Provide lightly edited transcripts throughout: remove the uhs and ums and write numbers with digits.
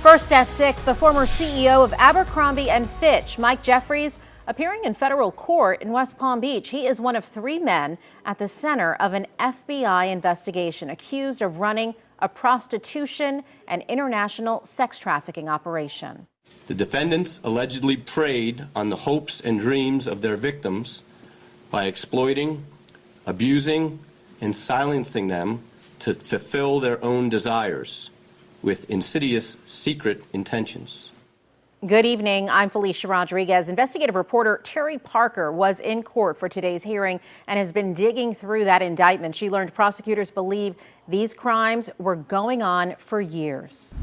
First at 6, the former CEO of Abercrombie & Fitch, Mike Jeffries, appearing in federal court in West Palm Beach. He is one of 3 men at the center of an FBI investigation accused of running a prostitution and international sex trafficking operation. The defendants allegedly preyed on the hopes and dreams of their victims by exploiting, abusing, and silencing them to fulfill their own desires with insidious, secret intentions. Good evening. I'm Felicia Rodriguez. Investigative reporter Terry Parker was in court for today's hearing and has been digging through that indictment. She learned prosecutors believe these crimes were going on for years.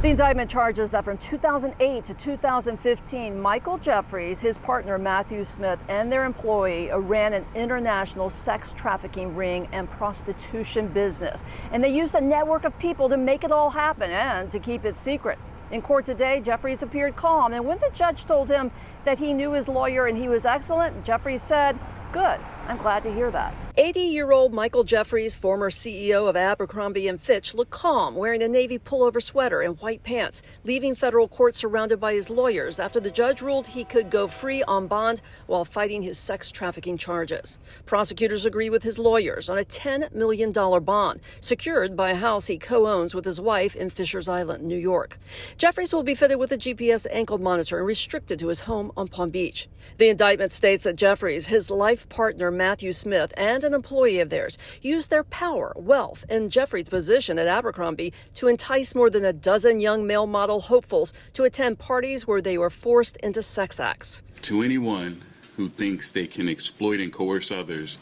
The indictment charges that from 2008 to 2015, Michael Jeffries, his partner Matthew Smith, and their employee ran an international sex trafficking ring and prostitution business. And they used a network of people to make it all happen and to keep it secret. In court today, Jeffries appeared calm, and when the judge told him that he knew his lawyer and he was excellent, Jeffries said, "Good. I'm glad to hear that." 80-year-old Michael Jeffries, former CEO of Abercrombie & Fitch, looked calm, wearing a navy pullover sweater and white pants, leaving federal court surrounded by his lawyers after the judge ruled he could go free on bond while fighting his sex trafficking charges. Prosecutors agree with his lawyers on a $10 million bond, secured by a house he co-owns with his wife in Fishers Island, New York. Jeffries will be fitted with a GPS ankle monitor and restricted to his home on Palm Beach. The indictment states that Jeffries, his life partner Matthew Smith, and an employee of theirs used their power, wealth, and Jeffries' position at Abercrombie to entice more than a dozen young male model hopefuls to attend parties where they were forced into sex acts. To anyone who thinks they can exploit and coerce others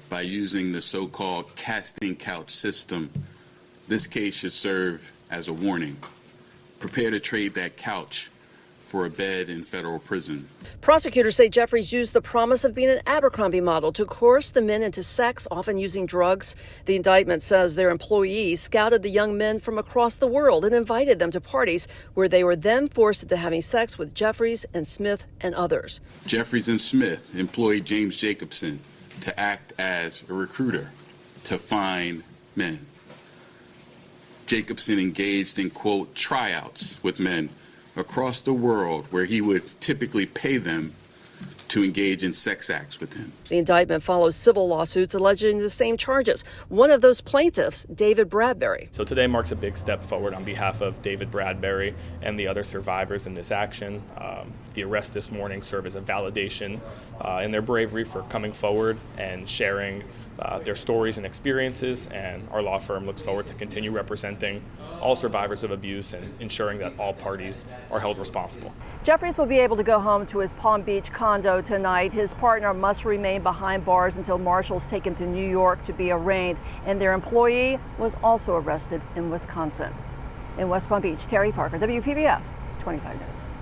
by using the so-called casting couch system, this case should serve as a warning. Prepare to trade that couch for a bed in federal prison. Prosecutors say Jeffries used the promise of being an Abercrombie model to coerce the men into sex, often using drugs. The indictment says their employees scouted the young men from across the world and invited them to parties where they were then forced into having sex with Jeffries and Smith and others. Jeffries and Smith employed James Jacobson to act as a recruiter to find men. Jacobson engaged in, quote, tryouts with men across the world where he would typically pay them to engage in sex acts with him. The indictment follows civil lawsuits alleging the same charges. One of those plaintiffs, David Bradbury. So today marks a big step forward on behalf of David Bradbury and the other survivors in this action. The arrest this morning served as a validation in their bravery for coming forward and sharing their stories and experiences, and our law firm looks forward to continue representing all survivors of abuse and ensuring that all parties are held responsible. Jeffries will be able to go home to his Palm Beach condo tonight. His partner must remain behind bars until marshals take him to New York to be arraigned, and their employee was also arrested in Wisconsin. In West Palm Beach, Terry Parker, WPBF 25 News.